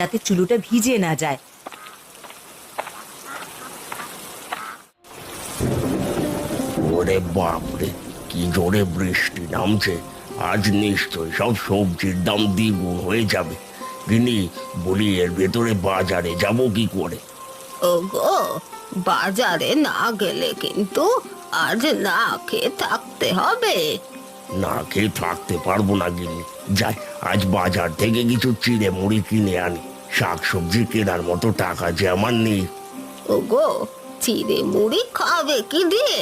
যাতে চুলোটা ভিজে না যায়। ওরে বাপরে, কি জোরে বৃষ্টি নামছে! আজ নিশ্চয় সব সবজির দাম দ্বিগুণ হয়ে যাবে। গিনি, বলি এর ভেতরে বাজারে যাব কি করে? ওগো, বাজারে না গেলে কিন্তু আজ না খেয়ে থাকতে হবে। না খেয়ে থাকতে পারবো না গিন্নি। যাই, আজ বাজার থেকে কিছু চিড়ে মুড়ি কিনে আনি। শাক সবজি কেনার মতো টাকা যে আমার নেই। ওগো, চিড়ে মুড়ি খাবে কি দিয়ে?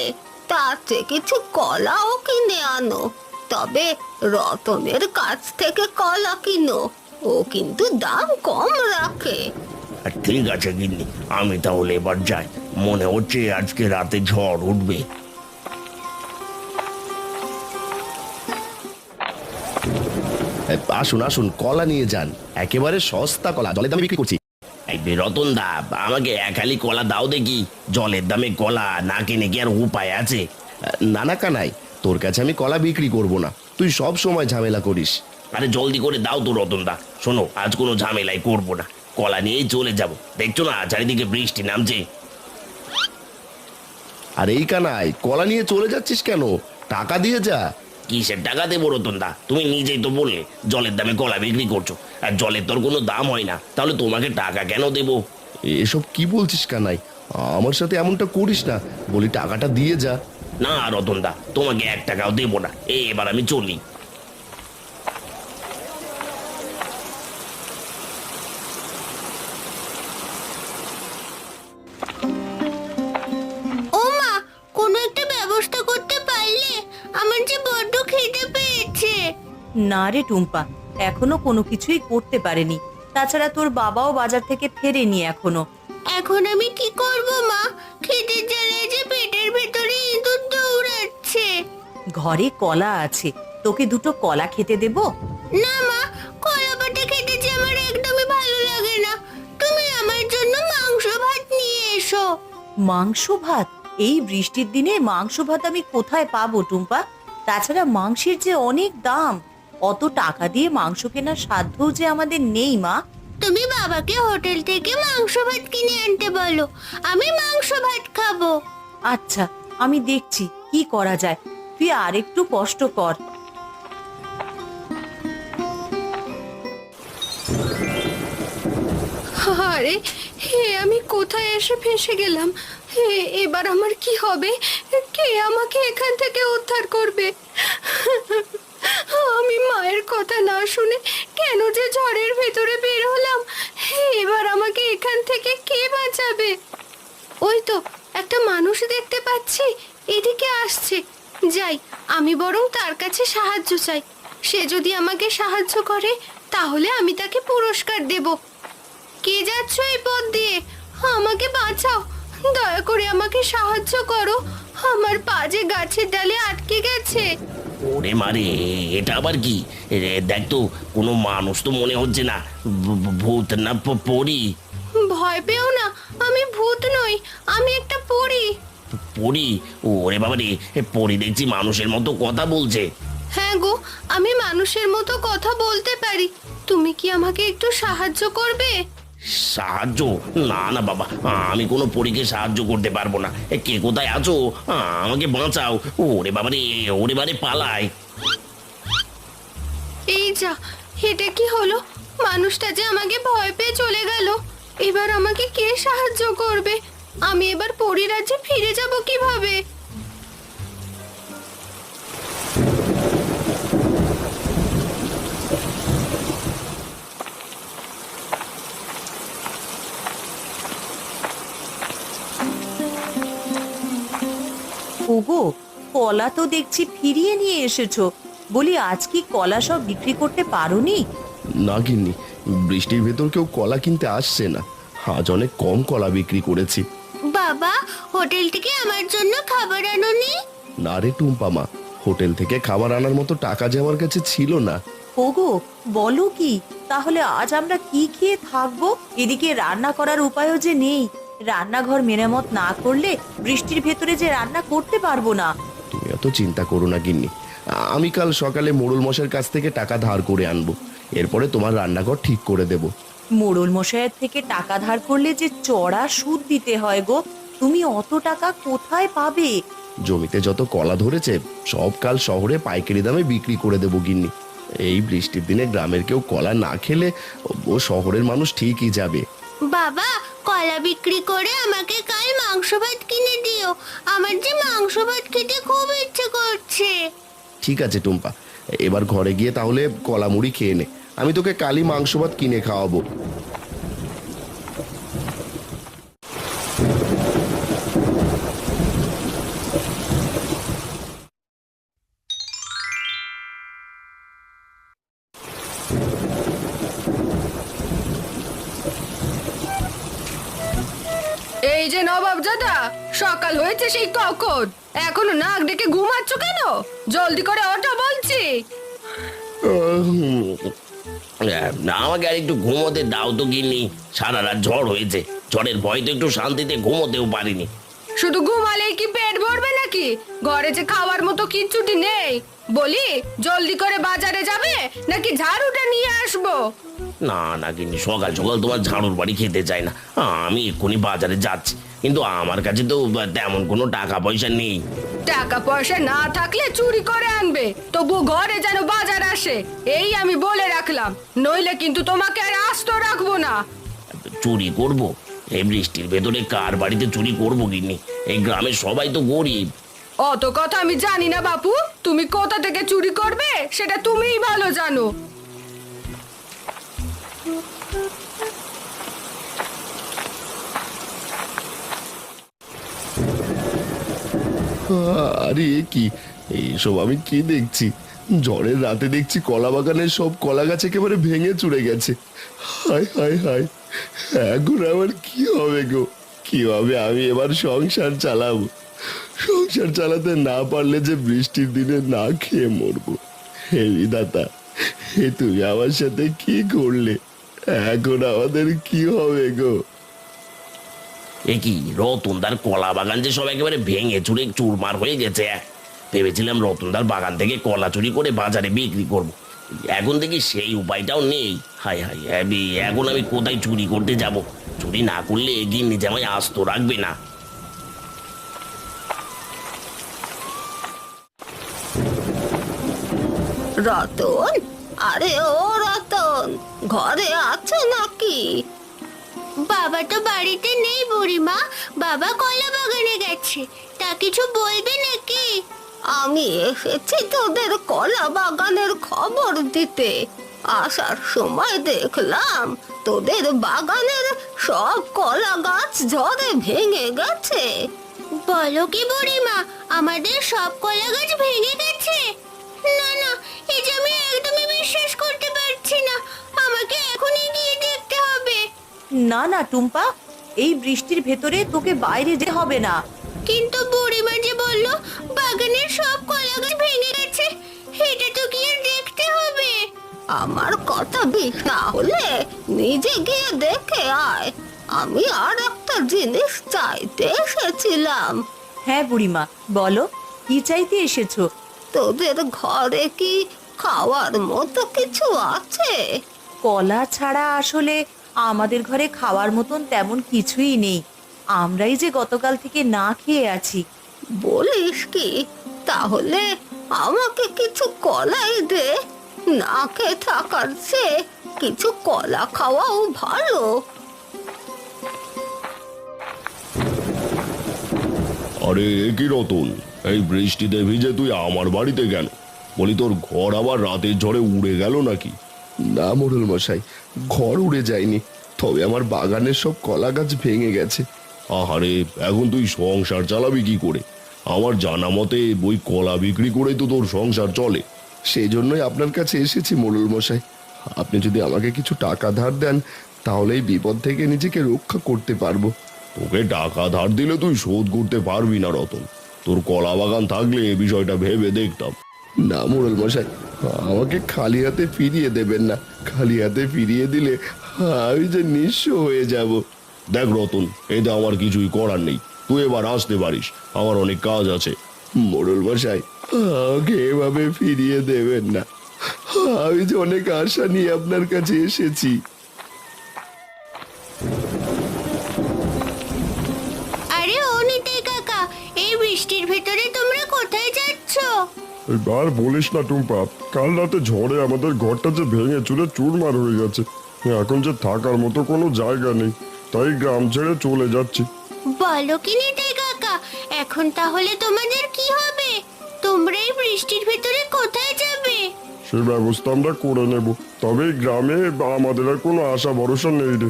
তার চেয়ে কিছু কলাও কিনে আনো। তবে রতনের কাছ থেকে কলা কিনো, ও কিন্তু দাম কম রাখে। আর ঠিক আছে গিন্নি, আমি তাহলে এবার যাই। মনে হচ্ছে আজকে রাতে ঝড় উঠবে। আসুন আসুন, কলা নিয়ে যান, একেবারে সস্তা কলা, জলের দামে বিক্রি করছি। এই রতন দা, আমাকে এক হালি কলা দাও দেখি। জলের দামে কলা না কিনে কি আর উপায় আছে? না না কানাই, তোর কাছে আমি কলা বিক্রি করব না, তুই সব সময় ঝামেলা করিস। আরে জলদি করে দাও তো রতন দা। শোনো, আজ কোনো ঝামেলাই করবো না, কলা নিয়েই চলে যাব। দেখছো না চারিদিকে বৃষ্টি নামছে। আর এই কানাই, কলা নিয়ে চলে যাচ্ছিস কেন? টাকা দিয়ে যা। কিসের টাকা দেবো রতন দা? তুমি নিজেই তো বললে জলের দামে কলা বিক্রি করছো, আর জলের তোর কোনো দাম হয় না, তাহলে তোমাকে টাকা কেন দেবো? এসব কি বলছিস কানাই? আমার সাথে এমনটা করিস না, বলি টাকাটা দিয়ে যা। না রতন দা, তোমাকে 1 টাকাও দেবো না। এবার আমি চলি। ও মা, কোনো একটা ব্যবস্থা করতে পারলে? আমার যে বড্ড খিদে পেয়েছে। না রে টুম্পা, এখনো কোনো কিছুই করতে পারেনি। তাছাড়া তোর বাবাও বাজার থেকে ফেরেনি এখনো। এখন আমি কি করব মা? খিদের জ্বালায় যে পেটের ভেতরে ইঁদুর দৌড়াচ্ছে। ঘরে কলা আছে, তোকে দুটো কলা খেতে দেব? না মা, কলা পাতা খেতে যে আমার একদমই ভালো লাগে না। তুমি আমার জন্য মাংস ভাত নিয়ে এসো। মাংস ভাত? এই বৃষ্টির দিনে মাংস ভাত আমি কোথায় পাবো টুম্পা? তাছাড়া মাংসের যে অনেক দাম, অত টাকা দিয়ে মাংস কেনার সাধ্যও যে আমাদের নেই মা। তুমি বাবাকে হোটেল থেকে মাংস ভাত কিনে আনতে বলো, আমি মাংস ভাত খাবো। আচ্ছা, আমি দেখছি কি করা যায়, তুই আর একটু কষ্ট কর। আরে হে, আমি কোথায় এসে ফেঁসে গেলাম? হে, এবার আমার কি হবে? কে আমাকে এখান থেকে উদ্ধার করবে? আমি মায়ের কথা না শুনে কেন যে ঝড়ের ভেতরে বের হলাম? এবার আমাকে এখান থেকে কে বাঁচাবে? ওই তো একটা মানুষ দেখতে পাচ্ছি, এদিকে আসছে। যাই, আমি বরং তার কাছে সাহায্য চাই। সে যদি আমাকে সাহায্য করে তাহলে আমি তাকে পুরস্কার দেব। কে যাচ্ছ এই পথ দিয়ে? আমাকে বাঁচাও, দয়া করে আমাকে সাহায্য করো। আমার পা যে গাছের ডালে আটকে গেছে। ওরে মারে, এটা আবার কি? দেখ তো, কোনো মানুষ তো মনে হচ্ছে না। ভূত না পরি? ভয় পেও না, আমি ভূত নই, আমি একটা পরী। পরি? ওরে বাবা রে, পরি দেখছি মানুষের মতো কথা বলছে। হ্যাঁ গো, আমি মানুষের মতো কথা বলতে পারি। তুমি কি আমাকে একটু সাহায্য করবে? সাহায্য? না না বাবা, আমি কোনো পরীকে সাহায্য করতে পারবো না। কে কোথায় আছো? আমাকে বাঁচাও। ওরে বাবা রে, ওরে বারে পালাই। এই যা, এটা কি হলো? মানুষটা যে আমাকে ভয় পেয়ে চলে গেল। এবার আমাকে কে সাহায্য করবে? আমি এবার পরিরাজ্যে ফিরে যাব কিভাবে? ওগো, কলা তো দেখছি ফিরিয়ে নিয়ে এসেছো। বলি, আজ কি কলা সব বিক্রি করতে পারোনি? না গিন্নি, বৃষ্টির ভেতর কেউ কলা কিনতে আসছে না, আজ অনেক কম কলা বিক্রি করেছি। বাবা, হোটেল থেকে আমার জন্য খাবার আনোনি? না রে টুম্পা মা, হোটেল থেকে খাবার আনার মতো টাকা যে আমার কাছে ছিল না। ওগো, বলো কি? তাহলে আজ আমরা কি খেয়ে থাকবো? এদিকে রান্না করার উপায়ও যে নেই। রান্নাঘর মেরামত না করলে বৃষ্টির ভেতরে যে রান্না করতে পারবো না। তুমি এত চিন্তা করো না গিন্নি, আমি কাল সকালে মোড়ল মশাইয়ের কাছ থেকে টাকা ধার করে আনবো, এরপরে তোমার রান্নাঘর ঠিক করে দেব। মোড়ল মশাইয়ের থেকে টাকা ধার করলে যে চড়া সুদ দিতে হয় গো। তুমি অত টাকা কোথায় পাবে? জমিতে যত কলা ধরেছে সব কাল শহরে পাইকারি দামে বিক্রি করে দেবো গিন্নি। এই বৃষ্টির দিনে গ্রামের কেউ কলা না খেলে ও শহরের মানুষ ঠিকই যাবে। বাবা, কলা বিক্রি করে আমাকে কাল মাংস ভাত কিনে দিও। আমার যে মাংস ভাত খেতে খুব ইচ্ছে করছে। ঠিক আছে টুম্পা, এবার ঘরে গিয়ে তাহলে কলা মুড়ি খেয়ে নে, আমি তোকে কালই মাংস ভাত কিনে খাওয়াবো। এই যে নবাব দাদা, সকাল হয়েছে সেই কখন, এখনো নাক ডেকে ঘুমাচ্ছ কেন? জলদি করে ওঠো বলছি। না, আমাকে আর একটু ঘুমোতে দাও তো গিন্নি। সারা রাত ঝড় হয়েছে, ঝড়ের ভয় তো একটু শান্তিতে ঘুমোতেও পারিনি। শুধু ঘুমালেই কি পেট ভরবে নাকি? ঘরে যে খাওয়ার মতো কিচ্ছুটি নেই। বলি, জলদি করে বাজারে যাবে নাকি ঝাড়ুটা নিয়ে আসবো? না না গিন্নি, সকাল সকাল তোমার ঝাড়ুর বাড়ি খেতে চাই না। আমি এক্ষুনি বাজারে যাচ্ছি, কিন্তু আমার কাছে তো তেমন কোনো টাকা পয়সা নেই। টাকা পয়সা না থাকলে চুরি করে আনবে, তবু ঘরে যেন বাজার আসে, এই আমি বলে রাখলাম। নইলে কিন্তু তোমাকে আর আস্ত রাখবো না। চুরি করব? এই বৃষ্টির ভেতরে কার বাড়িতে চুরি করবো গিন্নি? এই গ্রামের সবাই তো গরিব। অত কথা আমি জানি না বাপু, তুমি কোথা থেকে চুরি করবে সেটা তুমিই ভালো জানো। আরে এ কি, এইসব আমি কি দেখছি? ঝড়ের রাতে দেখছি কলা বাগানের সব কলা গাছ একেবারে ভেঙে চুরে গেছে। হায় হায় হায়, এখন আমার কি হবে গো? কিভাবে আমি এবার সংসার চালাবো? সংসার চালাতে না পারলে যে বৃষ্টির দিনে না খেয়ে মরবো। হে বিধাতা, হে তুমি আমার সাথে কি করলে? এখন আমাদের কি হবে গো? এ কি, রতনদার কলা বাগান যে সব একেবারে ভেঙে চুরে চুরমার হয়ে গেছে। ভেবেছিলাম রতনদার বাগান থেকে কলা চুরি করে বাজারে বিক্রি করব, এখন দেখি সেই উপায়টাও নেই। হায় হায়, এখন আমি কোথায় চুরি করতে যাব? চুরি না করলে গিন্নি যে আমায় আস্ত রাখবে না। রতন, আরে ও রতন, ঘরে আছো নাকি? বাবা তো বাড়িতে নেই বুড়িমা, বাবা কলা বাগানে গেছে। তা কিছু বলবে নাকি? আমি এসেছি তোদের কলা বাগানের খবর দিতে। আসার সময় দেখলাম তোদের বাগানের সব কলা গাছ ঝড়ে ভেঙে গেছে। বলো কি বুড়িমা, আমাদের সব কলা গাছ ভেঙে গেছে? না না, এই যে আমি একদমই বিশ্বাস করতে পারছি না। আমাকে এখনই গিয়ে দেখতে হবে। না না টুম্পা, এই বৃষ্টির ভেতরে তোকে বাইরে যেতে হবে না। কিন্তু বুড়িমা যে বললো বাগানের সব কলা গাছ ভেঙে গেছে, এটা তো গিয়ে দেখতে হবে। আমার কথা বিশ্বাস না হলে নিজে গিয়ে দেখে আয়। আমি আর একটা জিনিস চাইতে এসেছিলাম। হ্যাঁ বুড়িমা, বলো কি চাইতে এসেছো? তোদের ঘরে কি খাওয়ার মতো কিছু আছে? কলা ছাড়া আসলে আমাদের ঘরে খাওয়ার মতন তেমন কিছুই নেই। আমরাই যে গতকাল থেকে না খেয়ে আছি। বলিস কি? তাহলে আমাকে কিছু কলাই দে। না খেয়ে থাকার চেয়ে কিছু কলা খাওয়াও ভালো। আরে এ কি রতন, এই বৃষ্টিতে ভিজে তুই আমার বাড়িতে কেন? বলি তোর ঘর আবার রাতের ঝড়ে উড়ে গেল নাকি? না মোড়ল মশাই, ঘর উড়ে যায়নি, তবে আমার বাগানের সব কলা গাছ ভেঙে গেছে। আহারে, এখন তুই সংসার চালাবি কি করে? আমার জানা মতে ওই কলা বিক্রি করেই তো তোর সংসার চলে। সেই জন্যই আপনার কাছে এসেছি মোড়ল মশাই। আপনি যদি আমাকে কিছু টাকা ধার দেন তাহলে এই বিপদ থেকে নিজেকে রক্ষা করতে পারবো। তোকে টাকা ধার দিলে তুই শোধ করতে পারবি না রতন। তোর কলা বাগান থাকলে এ বিষয়টা ভেবে দেখতাম। না মোড়ল মশাই, আমাকে খালি হাতে ফিরিয়ে দেবেন না। খালি হাতে ফিরিয়ে দিলে আমি যে নিঃস্ব হয়ে যাব। দেখ রতন, এতে আমার কিছুই করার নেই, তুই এবার আসতে পারিস, আমার অনেক কাজ আছে। মোড়ল মশাই, আমাকে এভাবে ফিরিয়ে দেবেন না, আমি যে অনেক আশা নিয়ে আপনার কাছে এসেছি। বৃষ্টির ভেতরে তোমরা কোথায় যাচ্ছ? আর বলিস না টুম্পা, কাল রাতে ঝড়ে আমাদের ঘরটা যে ভেঙে চুরে চুরমার হয়ে গেছে। এখন যে থাকার মতো কোনো জায়গা নেই, তাই গ্রাম ছেড়ে চলে যাচ্ছি। বলো কি নিতাই কাকা, এখন তাহলে তোমাদের কি হবে? তোমরা এই বৃষ্টির ভেতরে কোথায় যাবে? সে ব্যবস্থা আমরা করে নেব, তবে এই গ্রামে আমাদের আর কোনো আশা ভরসা নেই রে।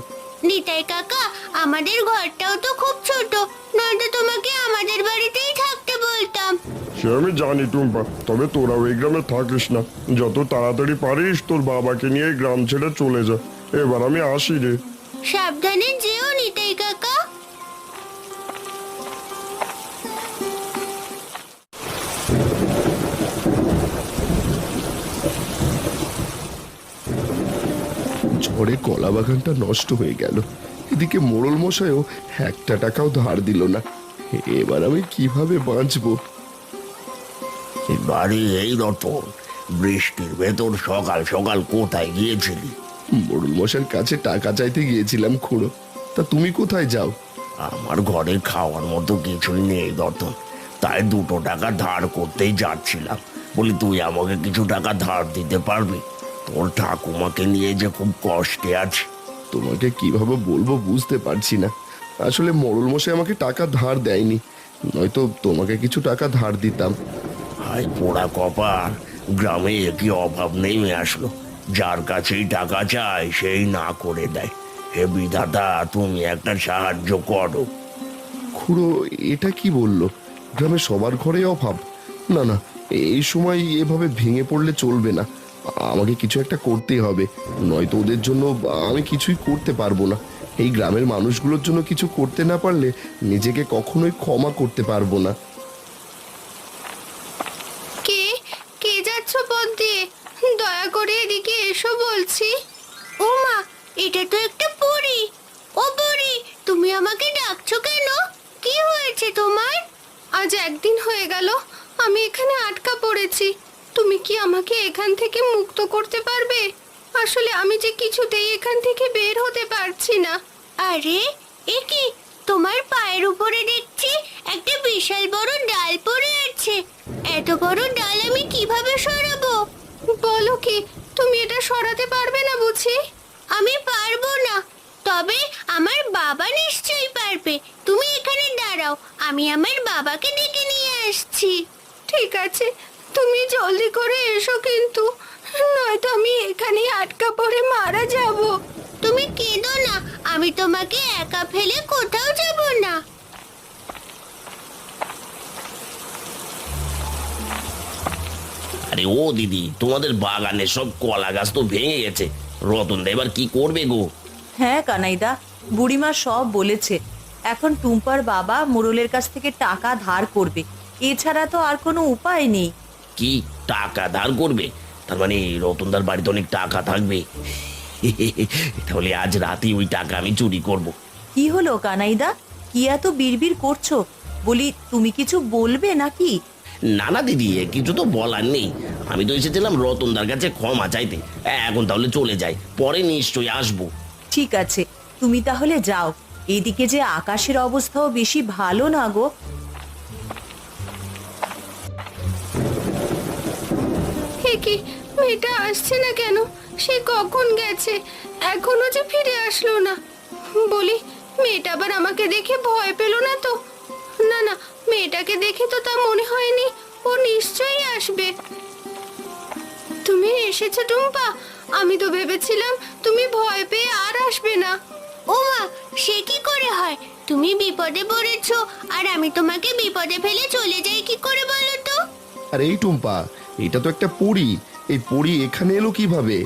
নিতাই কাকা, আমাদের ঘরটাও তো খুব ছোট, নয়তো তোমাকে আমাদের বাড়িতেই থাকতে বলতাম। সে আমি জানি টুম্পা, তবে তোরাও এই গ্রামে থাকিস না। যত তাড়াতাড়ি পারিস তোর বাবাকে নিয়ে এই গ্রাম ছেড়ে চলে যা। এবার আমি আসি রে। সাবধানে যেও নিতাই কাকা। ঝড়ে কলা বাগানটা নষ্ট হয়ে গেল, এদিকে মোড়ল মশাইও একটা টাকাও ধার দিল না। এবার আমি কিভাবে বাঁচবো? বাড়ি এই রতন, বৃষ্টির ভেতর সকাল সকাল কোথায় গিয়েছিলি? মোড়ল মশাইয়ের কাছে টাকা চাইতে গিয়েছিলাম খুড়ো। তা তুমি কোথায় যাও? আমার ঘরে খাওয়ার মতো কিছুই নেই রতন, তাই 2 টাকা ধার করতেই যাচ্ছিলাম। বলি তুই আমাকে কিছু টাকা ধার দিতে পারবি? তোর ঠাকুমাকে নিয়ে যে খুব কষ্টে আছে। তোমাকে কিভাবে বলবো বুঝতে পারছি না। আসলে মোড়ল মশাই আমাকে টাকা ধার দেয়নি, নয়তো তোমাকে কিছু টাকা ধার দিতাম। হায় পোড়া কপাল, গ্রামে একই অভাব নেমে আসলো। যার কাছেই টাকা চায় সেই না করে দেয়। হে বিধাতা, তুমি একটা সাহায্য করো। খুড়ো এটা কি বললো? গ্রামে সবার ঘরে অভাব? না না, এই সময় এভাবে ভেঙে পড়লে চলবে না। আমাকে কিছু একটা করতেই হবে, নয়তো ওদের জন্য আমি কিছুই করতে পারবো না। এই গ্রামের মানুষগুলোর জন্য কিছু করতে না পারলে নিজেকে কখনোই ক্ষমা করতে পারবো না। কে কে যাচ্ছ পথ দিয়ে? দয়া করে এদিকে এসো বলছি। ও মা, এটা তো একটা পরী। ও পরী, তুমি আমাকে ডাকছো কেন? কি হয়েছে তোমার? আজ 1 দিন হয়ে গেল আমি এখানে আটকা পড়েছি। তুমি কি আমাকে এখান থেকে মুক্ত করতে পারবে? আসলে আমি যে কিছুতেই এখান থেকে বের হতে পারছি না। আরে এ কি, তোমার পায়ের উপরে দেখছি একটা বিশাল বড় ডাল পড়ে আছে। এত বড় ডাল আমি কিভাবে সরাবো? বলো কি, তুমি এটা সরাতে পারবে না বুঝি? আমি পারবো না, তবে আমার বাবা নিশ্চয়ই পারবে। তুমি এখানে দাঁড়াও, আমি আমার বাবাকে ডেকে নিয়ে আসছি। ঠিক আছে, তুমি জলদি করে এসো কিন্তু, নয়তো আমি এখানেই আটকা পড়ে মারা যাব। তুমি কেঁদো না, আমি তোমাকে একা ফেলে কোথাও যাব না। আরে ও দিদি, তোমাদের বাগানে সব কলা গাছ তো ভেঙে গেছে। রতন দা এবার কি করবে গো? হ্যাঁ কানাইদা, বুড়িমা সব বলেছে। এখন টুম্পার বাবা মোড়লের কাছ থেকে টাকা ধার করবে, এছাড়া তো আর কোনো উপায় নেই। কি টাকা ধার করবে? তার মানে রতনদার বাড়িতে অনেক টাকা থাকবে। তাহলে আজ রাতেই ওই টাকা আমি চুরি করব। কি হলো কানাইদা, কি এত বিড়বিড় করছো? বলি তুমি কিছু বলবে নাকি? না না দিদি, কিছু তো বলার নেই। আমি তো এসেছিলাম রতনদার কাছে ক্ষমা চাইতে। এখন তাহলে চলে যাই, পরে নিশ্চয়ই আসবো। ঠিক আছে, তুমি তাহলে যাও। এদিকে যে আকাশের অবস্থাও বেশি ভালো না গো। হে কি, মেয়েটা আসছে না কেন? সে কখন গেছে, এখনো যে ফিরে আসলো না। বলি, মেয়েটা আবার আমাকে দেখে ভয় পেল না তো? না না, মেয়েটাকে দেখে তো তা মনে হয়নি। ও নিশ্চয়ই আসবে। তুমি এসেছো টুম্পা? আমি তো ভেবেছিলাম তুমি ভয় পেয়ে আর আসবে না। ও মা, সে কি করে হয়? তুমি বিপদে পড়েছো আর আমি তোমাকে বিপদে ফেলে চলে যাই কি করে বলো তো? আর এই টুম্পা, এটা তো একটা পরী। এই পরী এখানে এলো কিভাবে?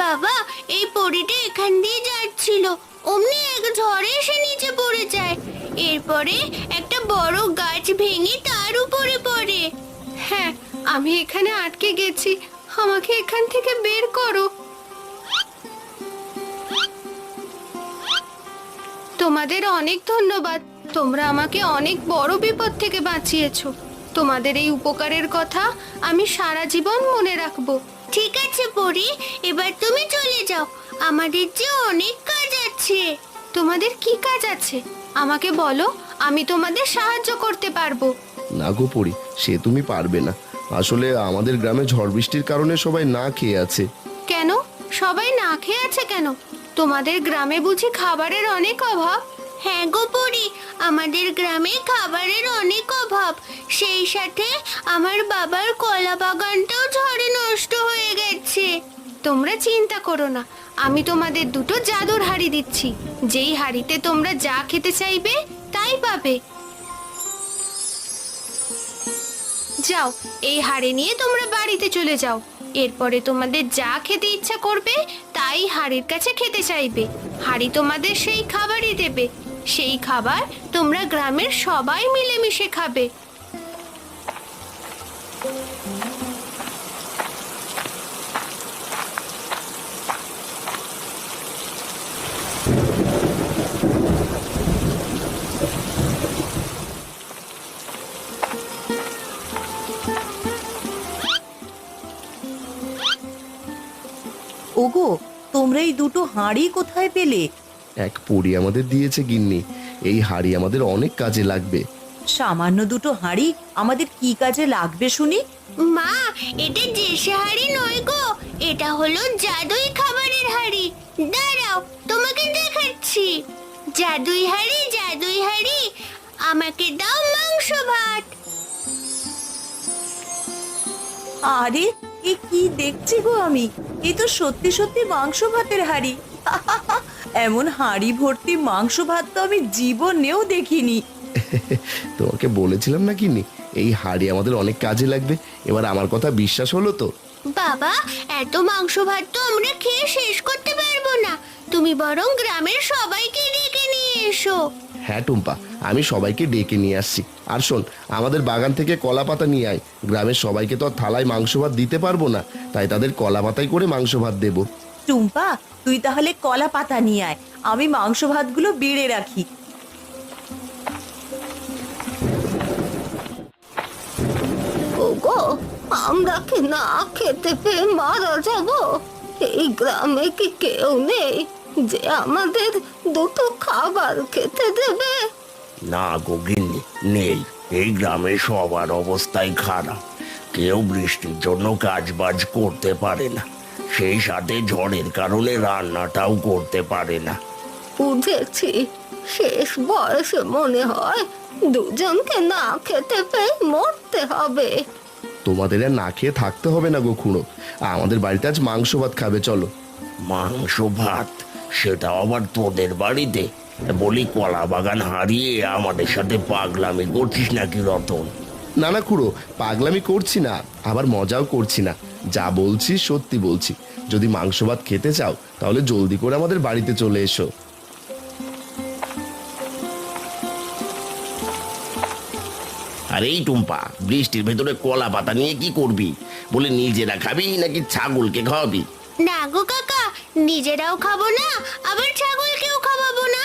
বাবা, এই পরীটা এখান দিয়ে যাচ্ছিল, অমনি এক ঝড়ে এসে নিচে পড়ে যায়। এরপরে একটা বড় গাছ ভেঙে তার উপরে পড়ে। হ্যাঁ, আমি এখানে আটকে গেছি, আমাকে এখান থেকে বের করো। তোমাদের অনেক ধন্যবাদ, তোমরা আমাকে অনেক বড় বিপদ থেকে বাঁচিয়েছো। তোমাদের এই উপকারের কথা আমি সারা জীবন মনে রাখবো। ঠিক আছে পরি, এবার তুমি চলে যাও, আমাদের যে অনেক কাজ আছে। তোমাদের কি কাজ আছে আমাকে বলো, আমি তোমাদের সাহায্য করতে পারবো। না গো পড়ি, সে তুমি পারবে না। আসলে আমাদের গ্রামে ঝড় বৃষ্টির কারণে সবাই না খেয়ে আছে। কেন সবাই না খেয়ে আছে কেন? তোমাদের গ্রামে বুঝি খাবারের অনেক অভাব? হ্যাঁ গো পরি, আমাদের গ্রামে খাবারের অনেক অভাব। সেই সাথে আমার বাবার কলা বাগানটাও ঝড়ে নষ্ট হয়ে গেছে। তোমরা চিন্তা করো না, আমি তোমাদের দুটো জাদুর হাঁড়ি দিচ্ছি। যেই হাঁড়িতে তোমরা যা খেতে চাইবে তাই পাবে। যাও, এই হাঁড়ি নিয়ে তোমরা বাড়িতে চলে যাও। এরপরে তোমাদের যা খেতে ইচ্ছা করবে তাই হাঁড়ির কাছে খেতে চাইবে। হাঁড়ি তোমাদের সেই খাবারই দেবে। সেই খাবার তোমরা গ্রামের সবাই মিলেমিশে খাবে। ওগো, তোমরা এই দুটো হাঁড়ি কোথায় পেলে? এক পড়ি আমাদের দিয়েছে গিন্নি। এই হাঁড়ি আমাদের অনেক কাজে লাগবে। সামান্য দুটো হাঁড়ি আমাদের কি কাজে লাগবে শুনি? মা, এটা দেশি হাঁড়ি নয় গো, এটা হলো জাদুই খাবারের হাঁড়ি। দাঁড়াও, তোমাকে দেখাচ্ছি। জাদুই হাঁড়ি, জাদুই হাঁড়ি, আমাকে দাও মাংস ভাত। আরে, এ কি দেখছি গো আমি! এ তো সত্যি সত্যি মাংস ভাতের হাঁড়ি। এমন হাঁড়ি ভর্তি মাংস ভাত তো আমি জীবনেও দেখিনি। তোমাকে বলেছিলাম না গিন্নি, এই হাঁড়ি আমাদের অনেক কাজে লাগবে। এবার আমার কথা বিশ্বাস হলো তো? বাবা, এত মাংস ভাত তো আমরা খেয়ে শেষ করতে পারবো না। তুমি বরং গ্রামের সবাইকে ডেকে নিয়ে এসো। হ্যাঁ টুম্পা, আমি সবাইকে ডেকে নিয়ে আসছি। আর শোন, আমাদের বাগান থেকে কলা পাতা নিয়ে আয়। গ্রামের সবাইকে তো আর থালায় মাংস ভাত দিতে পারবো না, তাই তাদের কলা পাতায় করে মাংস ভাত দেবো। টুম্পা, তুই তাহলে কলা পাতা নিয়ে আয়, আমি মাংস ভাতগুলো বেড়ে রাখি। ওগো, আমরা কি না খেতে পেয়ে মারা যাব? এই গ্রামে কি কেউ নেই যে আমাদের দুটো খাবার খেতে দেবে? না গো গিন্নি, নেই। এই গ্রামে সবার অবস্থাই খারাপ। কেউ বৃষ্টির জন্য কাজ বাজ করতে পারে না, সেই সাথে ঝড়ের কারণে রান্নাটাও করতে পারে না। বুঝেছি, শেষ বয়সে মনে হয় দুজনকে না খেতে পেয়ে মরতে হবে। তোমাদের আর না খেয়ে থাকতে হবে না গো খুড়ো। আমাদের বাড়িতে আজ মাংস ভাত খাবে, চলো। মাংস ভাত? সেটা আবার তোদের বাড়িতে? বলি, কলা বাগান হারিয়ে আমাদের সাথে পাগলামি করছিস নাকি রতন? না না খুড়ো, পাগলামি করছি না, আবার মজাও করছি না। যা বলছি সত্যি বলছি। যদি মাংস ভাত খেতে চাও তাহলে জলদি করে আমাদের বাড়িতে চলে এসো। আর এই টুম্পা, বৃষ্টির ভেতরে কলা পাতা নিয়ে কি করবি? বলে নিজেরা খাবি নাকি ছাগলকে খাওয়াবি? না গো কাকা, নিজেরাও খাবো না, আবার ছাগলকেও খাওয়াবো না।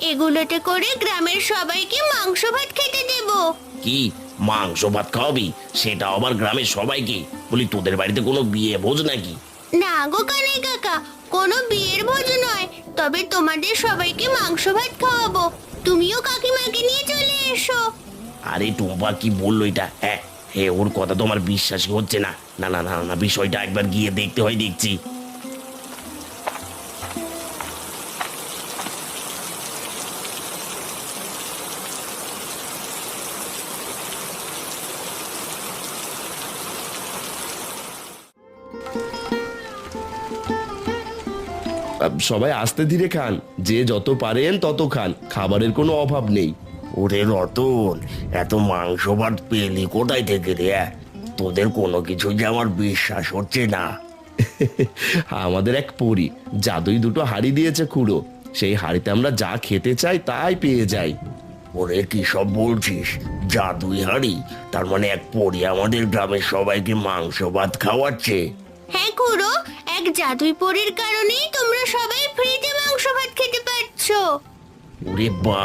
এগুলোতে করে গ্রামের সবাইকে মাংস ভাত খেতে দেব। কি মাংস ভাত খাওয়াবি? সেটা আবার গ্রামের সবাইকে? বলি, তোদের বাড়িতে কোনো বিয়ে ভোজ নাকি? না গো কানাই কাকা, কোনো বিয়ের ভোজ নয়, তবে তোমাদের সবাইকে মাংস ভাত খাওয়াবো। তুমিও কাকিমাকে নিয়ে চলে এসো। আরে টুম্পা কি বললো এটা? হ্যাঁ, ওর কথা তো আমার বিশ্বাসই হচ্ছে না। না না না না, বিষয়টা একবার গিয়ে দেখতে হয়, দেখছি। সবাই আস্তে ধীরে খান, যে যত পারেন তত খান, খাবারের কোনো অভাব নেই। ওরে রতন, এত মাংস ভাত পেলি কোথায় থেকে রে? তোদের কোনো কিছু যে আমার বিশ্বাস হচ্ছে না। আমাদের এক পরী জাদুই দুটো হাঁড়ি দিয়েছে খুড়ো। সেই হাঁড়িতে আমরা যা খেতে চাই তাই পেয়ে যাই। ওরে কি সব বলছিস? জাদুই হাঁড়ি? তার মানে এক পরী আমাদের গ্রামের সবাইকে মাংস ভাত খাওয়াচ্ছে? হ্যাঁ খুড়ো, এক জাদুই পরীর কারণেই তোমরা সবাই ফ্রিতে মাংস ভাত খেতে পারছো। ওরে বা